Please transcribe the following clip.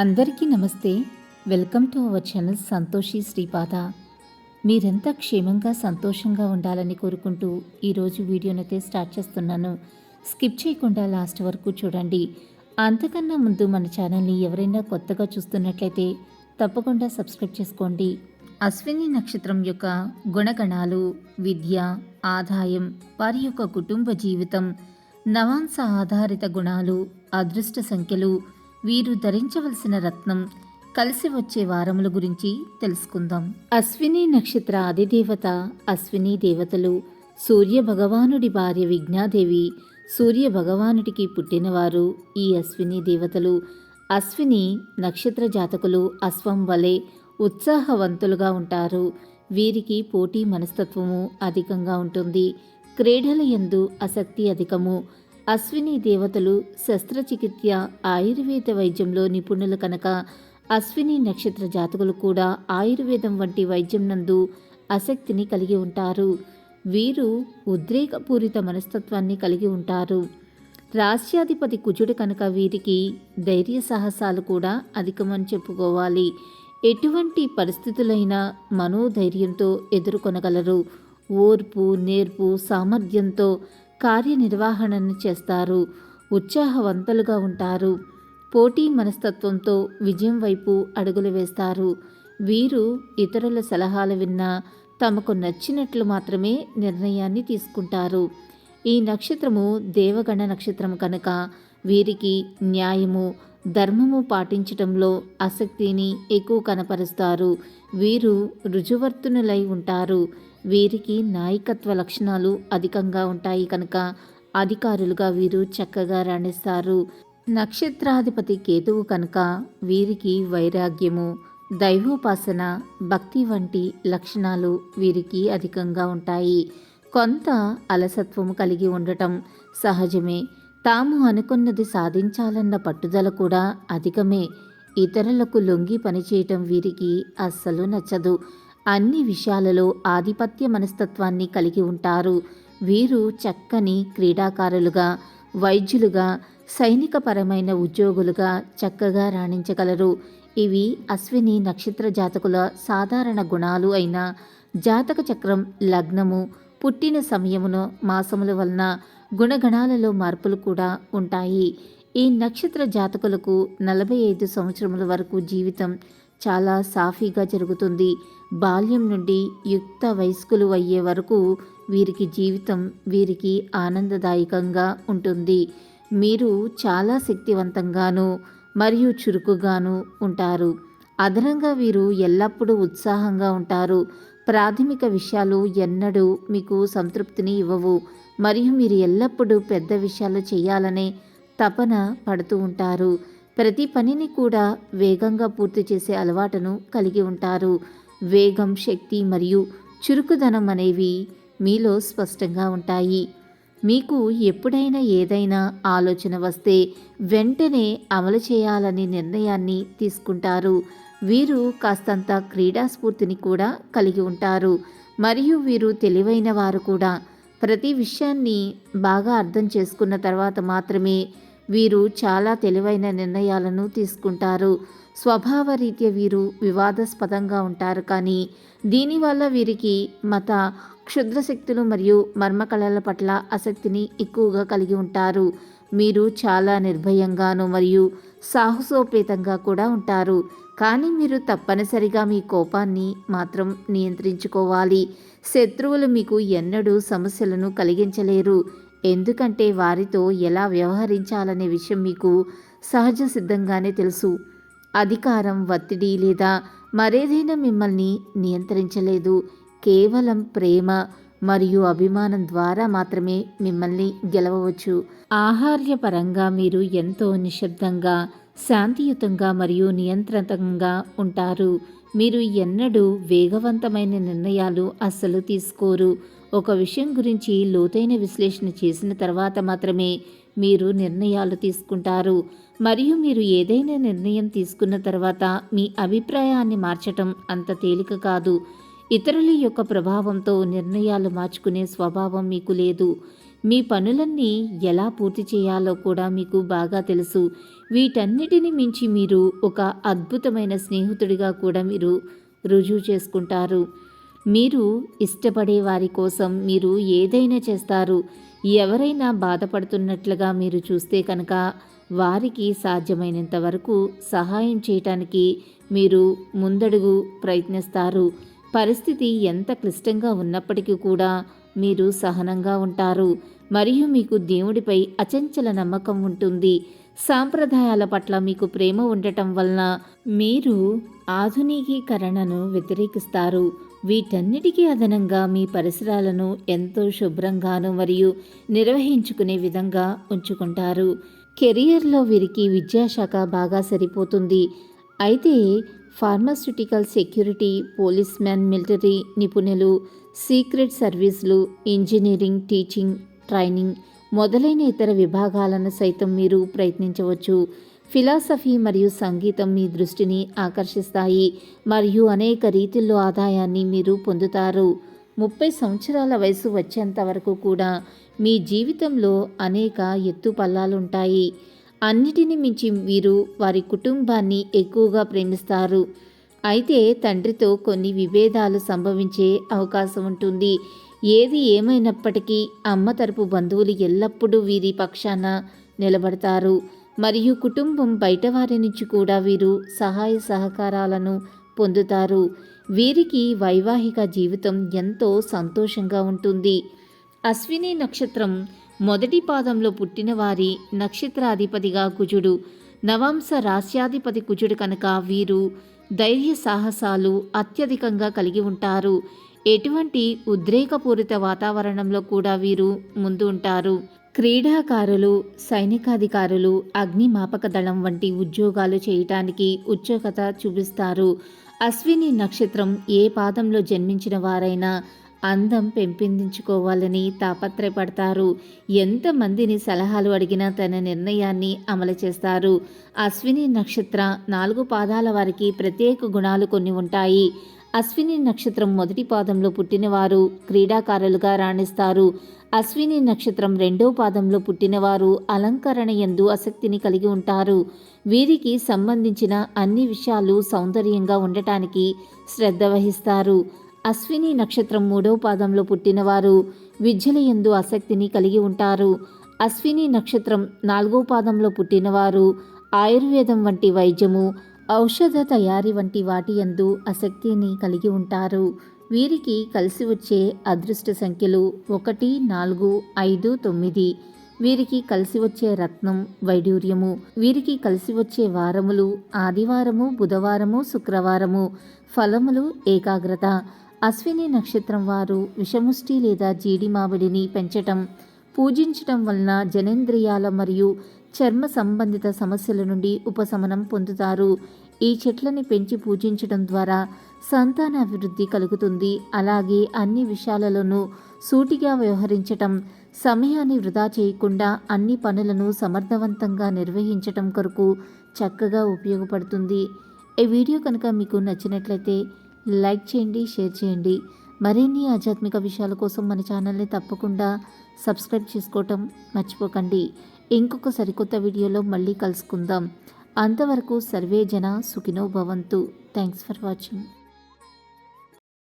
అందరికీ నమస్తే. Welcome to our channel Santoshi Sripada. మీరంతా క్షేమంగా సంతోషంగా ఉండాలని కోరుకుంటూ ఈరోజు వీడియోనైతే స్టార్ట్ చేస్తున్నాను. స్కిప్ చేయకుండా లాస్ట్ వరకు చూడండి. అంతకన్నా ముందు మన ఛానల్ని ఎవరైనా కొత్తగా చూస్తున్నట్లయితే తప్పకుండా సబ్స్క్రైబ్ చేసుకోండి. అశ్విని నక్షత్రం యొక్క గుణగణాలు, విద్య, ఆదాయం, వారి యొక్క కుటుంబ జీవితం, నవాంశ ఆధారిత గుణాలు, అదృష్ట సంఖ్యలు, వీరు ధరించవలసిన రత్నం, కలిసి వచ్చే వారముల గురించి తెలుసుకుందాం. అశ్విని నక్షత్ర అధిదేవత అశ్విని దేవతలు. సూర్య భగవానుడి భార్య విజ్ఞాదేవి. సూర్య భగవానుడికి పుట్టినవారు ఈ అశ్విని దేవతలు. అశ్విని నక్షత్ర జాతకులు అశ్వం వలె ఉత్సాహవంతులుగా ఉంటారు. వీరికి పోటీ మనస్తత్వము అధికంగా ఉంటుంది. క్రీడల యందు ఆసక్తి అధికము. అశ్విని దేవతలు శస్త్రచికిత్స, ఆయుర్వేద వైద్యంలో నిపుణులు కనుక అశ్విని నక్షత్ర జాతకులు కూడా ఆయుర్వేదం వంటి వైద్యం నందు ఆసక్తిని కలిగి ఉంటారు. వీరు ఉద్రేకపూరిత మనస్తత్వాన్ని కలిగి ఉంటారు. రాశ్యాధిపతి కుజుడు కనుక వీరికి ధైర్య సాహసాలు కూడా అధికమని చెప్పుకోవాలి. ఎటువంటి పరిస్థితులైనా మనోధైర్యంతో ఎదుర్కొనగలరు. ఓర్పు, నేర్పు, సామర్థ్యంతో కార్యనిర్వహణను చేస్తారు. ఉత్సాహవంతులుగా ఉంటారు. పోటీ మనస్తత్వంతో విజయం వైపు అడుగులు వేస్తారు. వీరు ఇతరుల సలహాలు విన్నా తమకు నచ్చినట్లు మాత్రమే నిర్ణయాన్ని తీసుకుంటారు. ఈ నక్షత్రము దేవగణ నక్షత్రం కనుక వీరికి న్యాయము, ధర్మము పాటించటంలో ఆసక్తిని ఎక్కువ కనపరుస్తారు. వీరు రుజువర్తునులై ఉంటారు. వీరికి నాయకత్వ లక్షణాలు అధికంగా ఉంటాయి కనుక అధికారులుగా వీరు చక్కగా రాణిస్తారు. నక్షత్రాధిపతి కేతువు కనుక వీరికి వైరాగ్యము, దైవోపాసన, భక్తి వంటి లక్షణాలు వీరికి అధికంగా ఉంటాయి. కొంత అలసత్వము కలిగి ఉండటం సహజమే. తాము అనుకున్నది సాధించాలన్న పట్టుదల కూడా అధికమే. ఇతరులకు లొంగి పనిచేయటం వీరికి అస్సలు నచ్చదు. అన్ని విషయాలలో ఆధిపత్య మనస్తత్వాన్ని కలిగి ఉంటారు. వీరు చక్కని క్రీడాకారులుగా, వైద్యులుగా, సైనికపరమైన ఉద్యోగులుగా చక్కగా రాణించగలరు. ఇవి అశ్విని నక్షత్ర జాతకుల సాధారణ గుణాలు అయిన జాతక చక్రం, లగ్నము, పుట్టిన సమయమును, మాసముల వలన గుణగణాలలో మార్పులు కూడా ఉంటాయి. ఈ నక్షత్ర జాతకులకు 45 సంవత్సరముల వరకు జీవితం చాలా సాఫీగా జరుగుతుంది. బాల్యం నుండి యుక్త వయస్కులు అయ్యే వరకు వీరికి జీవితం వీరికి ఆనందదాయకంగా ఉంటుంది. మీరు చాలా శక్తివంతంగాను మరియు చురుకుగాను ఉంటారు. అదనంగా వీరు ఎల్లప్పుడూ ఉత్సాహంగా ఉంటారు. ప్రాథమిక విషయాలు ఎన్నడూ మీకు సంతృప్తిని ఇవ్వవు మరియు మీరు ఎల్లప్పుడూ పెద్ద విషయాలు చేయాలనే తపన పడుతూ ఉంటారు. ప్రతి పనిని కూడా వేగంగా పూర్తి చేసే అలవాటును కలిగి ఉంటారు. వేగం, శక్తి మరియు చురుకుదనం అనేవి మీలో స్పష్టంగా ఉంటాయి. మీకు ఎప్పుడైనా ఏదైనా ఆలోచన వస్తే వెంటనే అమలు చేయాలని నిర్ణయాన్ని తీసుకుంటారు. వీరు కాస్తంత క్రీడాస్ఫూర్తిని కూడా కలిగి ఉంటారు మరియు వీరు తెలివైన వారు కూడా. ప్రతి విషయాన్ని బాగా అర్థం చేసుకున్న తర్వాత మాత్రమే వీరు చాలా తెలివైన నిర్ణయాలను తీసుకుంటారు. స్వభావరీత్యా వీరు వివాదాస్పదంగా ఉంటారు, కానీ దీనివల్ల వీరికి మత, క్షుద్రశక్తులు మరియు మర్మకళల పట్ల ఆసక్తిని ఎక్కువగా కలిగి ఉంటారు. మీరు చాలా నిర్భయంగాను మరియు సాహసోపేతంగా కూడా ఉంటారు, కానీ మీరు తప్పనిసరిగా మీ కోపాన్ని మాత్రం నియంత్రించుకోవాలి. శత్రువులు మీకు ఎన్నడూ సమస్యలను కలిగించలేరు, ఎందుకంటే వారితో ఎలా వ్యవహరించాలనే విషయం మీకు సహజ సిద్ధంగానే తెలుసు. అధికారం, ఒత్తిడి లేదా మరేదైనా మిమ్మల్ని నియంత్రించలేదు. కేవలం ప్రేమ మరియు అభిమానం ద్వారా మాత్రమే మిమ్మల్ని గెలవవచ్చు. ఆహార్యపరంగా మీరు ఎంతో నిశ్శబ్దంగా, శాంతియుతంగా మరియు నియంత్రితంగా ఉంటారు. మీరు ఎన్నడూ వేగవంతమైన నిర్ణయాలు అస్సలు తీసుకోరు. ఒక విషయం గురించి లోతైన విశ్లేషణ చేసిన తర్వాత మాత్రమే మీరు నిర్ణయాలు తీసుకుంటారు మరియు మీరు ఏదైనా నిర్ణయం తీసుకున్న తర్వాత మీ అభిప్రాయాన్ని మార్చటం అంత తేలిక కాదు. ఇతరుల యొక్క ప్రభావంతో నిర్ణయాలు మార్చుకునే స్వభావం మీకు లేదు. మీ పనులన్నీ ఎలా పూర్తి చేయాలో కూడా మీకు బాగా తెలుసు. వీటన్నిటిని మించి మీరు ఒక అద్భుతమైన స్నేహితుడిగా కూడా మీరు రుజువు చేసుకుంటారు. మీరు ఇష్టపడే వారి కోసం మీరు ఏదైనా చేస్తారు. ఎవరైనా బాధపడుతున్నట్లుగా మీరు చూస్తే కనుక వారికి సాధ్యమైనంత వరకు సహాయం చేయటానికి మీరు ముందడుగు ప్రయత్నిస్తారు. పరిస్థితి ఎంత క్లిష్టంగా ఉన్నప్పటికీ కూడా మీరు సహనంగా ఉంటారు. మరియు మీకు దేవుడిపై అచంచల నమ్మకం ఉంటుంది. సాంప్రదాయాల పట్ల మీకు ప్రేమ ఉండటం వలన మీరు ఆధునికీకరణను వ్యతిరేకిస్తారు. వీటన్నిటికీ అదనంగా మీ పరిసరాలను ఎంతో శుభ్రంగాను మరియు నిర్వహించుకునే విధంగా ఉంచుకుంటారు. కెరియర్లో వీరికి విద్యాశాఖ బాగా సరిపోతుంది. అయితే pharmaceutical, security, police man, military నిపుణులు, సీక్రెట్ సర్వీసులు, ఇంజనీరింగ్, టీచింగ్, ట్రైనింగ్ మొదలైన ఇతర విభాగాలను సైతం మీరు ప్రయత్నించవచ్చు. ఫిలాసఫీ మరియు సంగీతం మీ దృష్టిని ఆకర్షిస్తాయి మరియు అనేక రీతిల్లో ఆదాయాన్ని మీరు పొందుతారు. 30 సంవత్సరాల వయసు వచ్చేంత వరకు కూడా మీ జీవితంలో అనేక ఎత్తుపల్లాలుంటాయి. అన్నిటిని మించి వీరు వారి కుటుంబాన్ని ఎక్కువగా ప్రేమిస్తారు. అయితే తండ్రితో కొన్ని విభేదాలు సంభవించే అవకాశం ఉంటుంది. ఏది ఏమైనప్పటికీ అమ్మ తరపు బంధువులు ఎల్లప్పుడూ వీరి పక్షాన నిలబడతారు మరియు కుటుంబం బయటవారి నుంచి కూడా వీరు సహాయ సహకారాలను పొందుతారు. వీరికి వైవాహిక జీవితం ఎంతో సంతోషంగా ఉంటుంది. అశ్విని నక్షత్రం మొదటి పాదంలో పుట్టిన వారి నక్షత్రాధిపతిగా కుజుడు, నవాంశ రాశ్యాధిపతి కుజుడు కనుక వీరు ధైర్య సాహసాలు అత్యధికంగా కలిగి ఉంటారు. ఎటువంటి ఉద్రేకపూరిత వాతావరణంలో కూడా వీరు ముందు ఉంటారు. క్రీడాకారులు, సైనికాధికారులు, అగ్నిమాపక దళం వంటి ఉద్యోగాలు చేయటానికి ఉత్సుకత చూపిస్తారు. అశ్విని నక్షత్రం ఏ పాదంలో జన్మించిన వారైనా అందం పెంపొందించుకోవాలని తాపత్రయపడతారు. ఎంతమందిని సలహాలు అడిగినా తన నిర్ణయాన్ని అమలు చేస్తారు. అశ్విని నక్షత్ర 4 పాదాల వారికి ప్రత్యేక గుణాలు కొన్ని ఉంటాయి. అశ్విని నక్షత్రం మొదటి పాదంలో పుట్టినవారు క్రీడాకారులుగా రాణిస్తారు. అశ్విని నక్షత్రం 2వ పాదంలో పుట్టినవారు అలంకరణ యందు ఆసక్తిని కలిగి ఉంటారు. వీరికి సంబంధించిన అన్ని విషయాలు సౌందర్యంగా ఉండటానికి శ్రద్ధ వహిస్తారు. అశ్విని నక్షత్రం 3వ పాదంలో పుట్టినవారు విద్యల యందు ఆసక్తిని కలిగి ఉంటారు. అశ్విని నక్షత్రం 4వ పాదంలో పుట్టినవారు ఆయుర్వేదం వంటి వైద్యము, ఔషధ తయారీ వంటి వాటి యందు ఆసక్తిని కలిగి ఉంటారు. వీరికి కలిసి వచ్చే అదృష్ట సంఖ్యలు 1, 4, 5, 9. వీరికి కలిసి వచ్చే రత్నం వైడూర్యము. వీరికి కలిసి వచ్చే వారములు ఆదివారము, బుధవారము, శుక్రవారము. ఫలములు ఏకాగ్రత. అశ్విని నక్షత్రం వారు విషముష్టి లేదా జీడి మామిడిని పెంచటం, పూజించటం వలన జనేంద్రియాల మరియు చర్మ సంబంధిత సమస్యల నుండి ఉపశమనం పొందుతారు. ఈ చెట్లని పెంచి పూజించడం ద్వారా సంతానాభివృద్ధి కలుగుతుంది. అలాగే అన్ని విషయాలలోనూ సూటిగా వ్యవహరించటం, సమయాన్ని వృధా చేయకుండా అన్ని పనులను సమర్థవంతంగా నిర్వహించటం కొరకు చక్కగా ఉపయోగపడుతుంది. ఈ వీడియో కనుక మీకు నచ్చినట్లయితే లైక్ చేయండి, షేర్ చేయండి. మరిన్ని ఆధ్యాత్మిక విషయాల కోసం మన ఛానల్ని తప్పకుండా సబ్స్క్రైబ్ చేసుకోవటం మర్చిపోకండి. ఇంకొక సరికొత్త వీడియోలో మళ్ళీ కలుసుకుందాం. అంతవరకు సర్వే జన సుఖినో భవంతు. Thanks for watching.